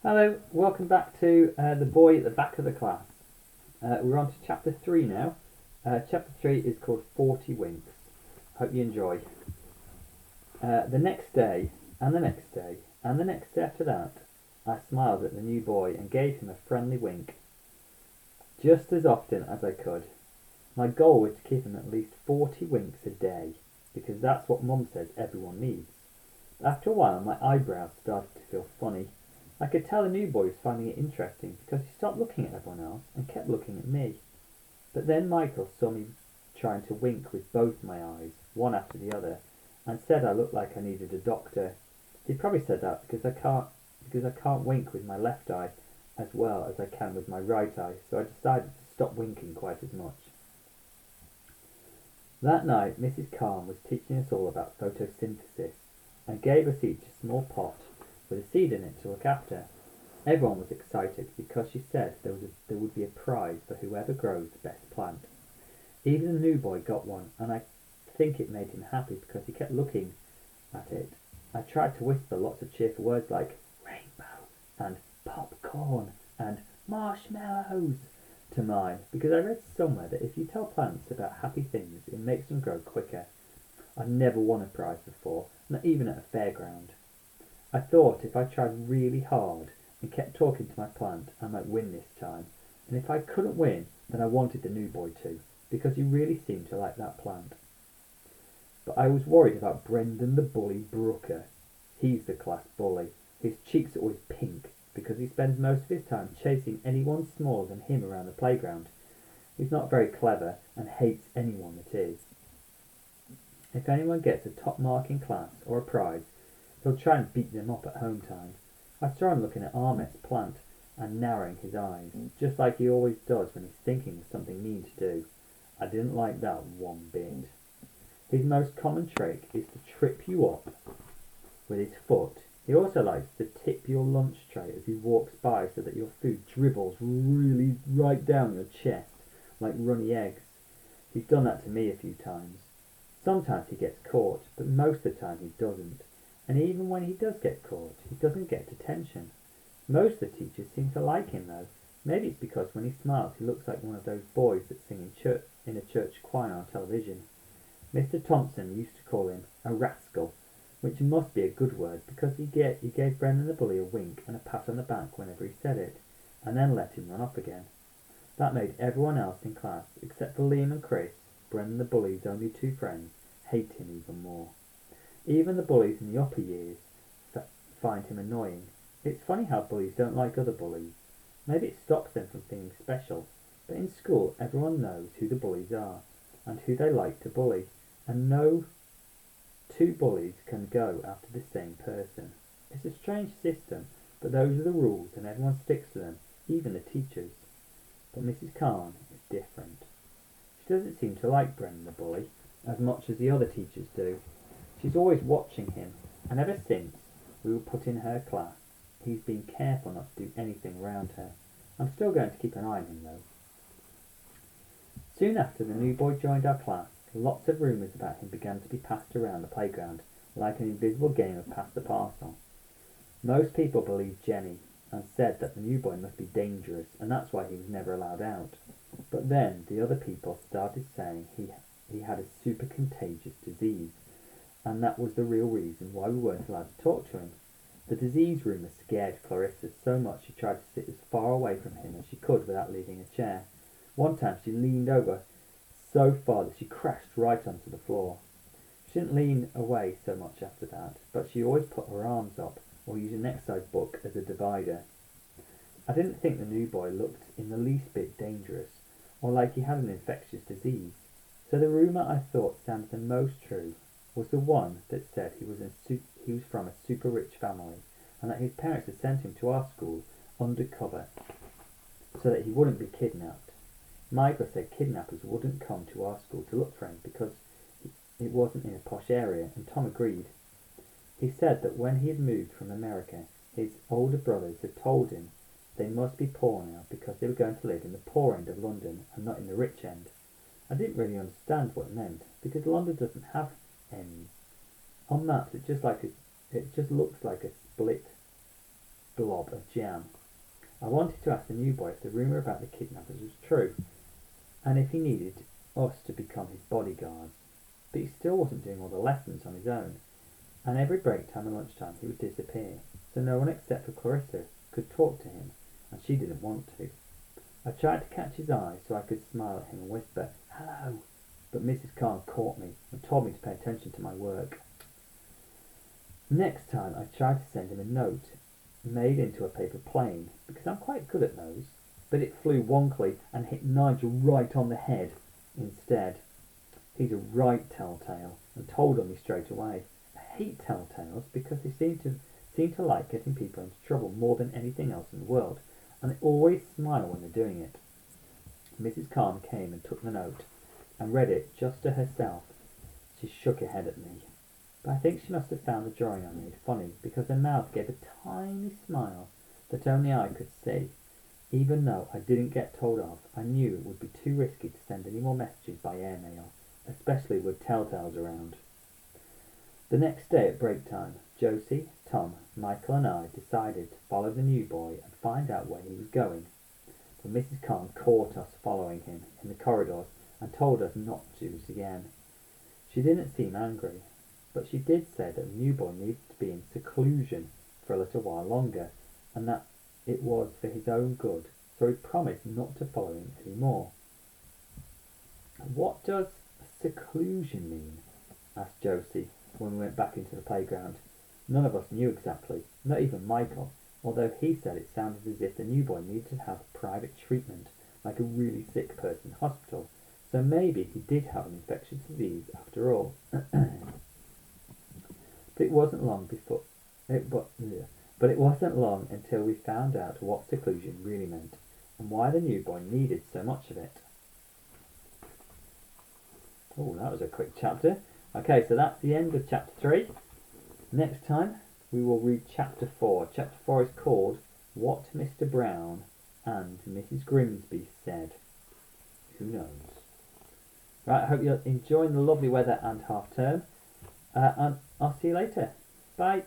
Hello, welcome back to The Boy at the Back of the Class. We're on to chapter 3 now. Chapter 3 is called 40 Winks. Hope you enjoy. The next day, and the next day, and the next day after that, I smiled at the new boy and gave him a friendly wink, just as often as I could. My goal was to give him at least 40 winks a day, because that's what Mum says everyone needs. After a while, my eyebrows started to feel funny. I could tell the new boy was finding it interesting because he stopped looking at everyone else and kept looking at me. But then Michael saw me trying to wink with both my eyes, one after the other, and said I looked like I needed a doctor. He probably said that because I can't wink with my left eye as well as I can with my right eye, so I decided to stop winking quite as much. That night Mrs. Calm was teaching us all about photosynthesis and gave us each a small pot with a seed in it to look after. Everyone was excited because she said there would be a prize for whoever grows the best plant. Even the new boy got one, and I think it made him happy because he kept looking at it. I tried to whisper lots of cheerful words like rainbow and popcorn and marshmallows to mine because I read somewhere that if you tell plants about happy things, it makes them grow quicker. I'd never won a prize before, not even at a fairground. I thought if I tried really hard and kept talking to my plant, I might win this time. And if I couldn't win, then I wanted the new boy to, because he really seemed to like that plant. But I was worried about Brendan the bully Brooker. He's the class bully. His cheeks are always pink, because he spends most of his time chasing anyone smaller than him around the playground. He's not very clever and hates anyone that is. If anyone gets a top mark in class or a prize, he'll try and beat them up at home time. I saw him looking at Ahmet's plant and narrowing his eyes, just like he always does when he's thinking of something mean to do. I didn't like that one bit. His most common trick is to trip you up with his foot. He also likes to tip your lunch tray as he walks by so that your food dribbles really right down your chest like runny eggs. He's done that to me a few times. Sometimes he gets caught, but most of the time he doesn't. And even when he does get caught, he doesn't get detention. Most of the teachers seem to like him though. Maybe it's because when he smiles he looks like one of those boys that sing in a church choir on television. Mr. Thompson used to call him a rascal, which must be a good word because he gave Brendan the bully a wink and a pat on the back whenever he said it, and then let him run off again. That made everyone else in class, except for Liam and Chris, Brendan the bully's only two friends, hate him even more. Even the bullies in the upper years find him annoying. It's funny how bullies don't like other bullies. Maybe it stops them from feeling special, but in school everyone knows who the bullies are and who they like to bully, and no two bullies can go after the same person. It's a strange system, but those are the rules and everyone sticks to them, even the teachers. But Mrs. Khan is different. She doesn't seem to like Brendan the bully as much as the other teachers do. She's always watching him, and ever since we were put in her class, he's been careful not to do anything round her. I'm still going to keep an eye on him though. Soon after the new boy joined our class, lots of rumours about him began to be passed around the playground, like an invisible game of pass the parcel. Most people believed Jenny, and said that the new boy must be dangerous, and that's why he was never allowed out. But then the other people started saying he had a super contagious disease, and that was the real reason why we weren't allowed to talk to him. The disease rumour scared Clarissa so much she tried to sit as far away from him as she could without leaving a chair. One time she leaned over so far that she crashed right onto the floor. She didn't lean away so much after that, but she always put her arms up or used an exercise book as a divider. I didn't think the new boy looked in the least bit dangerous, or like he had an infectious disease, so the rumour I thought sounded the most true was the one that said he was from a super rich family, and that his parents had sent him to our school undercover so that he wouldn't be kidnapped. Michael said kidnappers wouldn't come to our school to look for him because it wasn't in a posh area, and Tom agreed. He said that when he had moved from America, his older brothers had told him they must be poor now because they were going to live in the poor end of London and not in the rich end. I didn't really understand what it meant because London doesn't have ends. On maps, it just looks like a split blob of jam. I wanted to ask the new boy if the rumour about the kidnappers was true, and if he needed us to become his bodyguards. But he still wasn't doing all the lessons on his own, and every break time and lunchtime he would disappear, so no one except for Clarissa could talk to him, and she didn't want to. I tried to catch his eye so I could smile at him and whisper, "Hello," but Mrs. Khan caught me and told me to pay attention to my work. Next time I tried to send him a note made into a paper plane, because I'm quite good at those, but it flew wonkily and hit Nigel right on the head instead. He's a right telltale and told on me straight away. I hate telltales because they seem to like getting people into trouble more than anything else in the world, and they always smile when they're doing it. Mrs. Khan came and took the note and read it just to herself. She shook her head at me, but I think she must have found the drawing I made funny, because her mouth gave a tiny smile that only I could see. Even though I didn't get told off, I knew it would be too risky to send any more messages by airmail, especially with telltales around. The next day at break time, Josie, Tom, Michael and I decided to follow the new boy and find out where he was going. But Mrs. Khan caught us following him in the corridors and told us not to do it again. She didn't seem angry, but she did say that the new boy needed to be in seclusion for a little while longer, and that it was for his own good, so he promised not to follow him any more. "What does seclusion mean?" asked Josie when we went back into the playground. None of us knew exactly, not even Michael, although he said it sounded as if the new boy needed to have private treatment, like a really sick person in hospital, so maybe he did have an infectious disease after all. But it wasn't long until we found out what seclusion really meant, and why the new boy needed so much of it. Oh, that was a quick chapter. Okay, so that's the end of chapter 3. Next time, we will read chapter 4. Chapter 4 is called What Mr. Brown and Mrs. Grimsby Said. Who knows? Right, I hope you're enjoying the lovely weather and half term. And I'll see you later. Bye.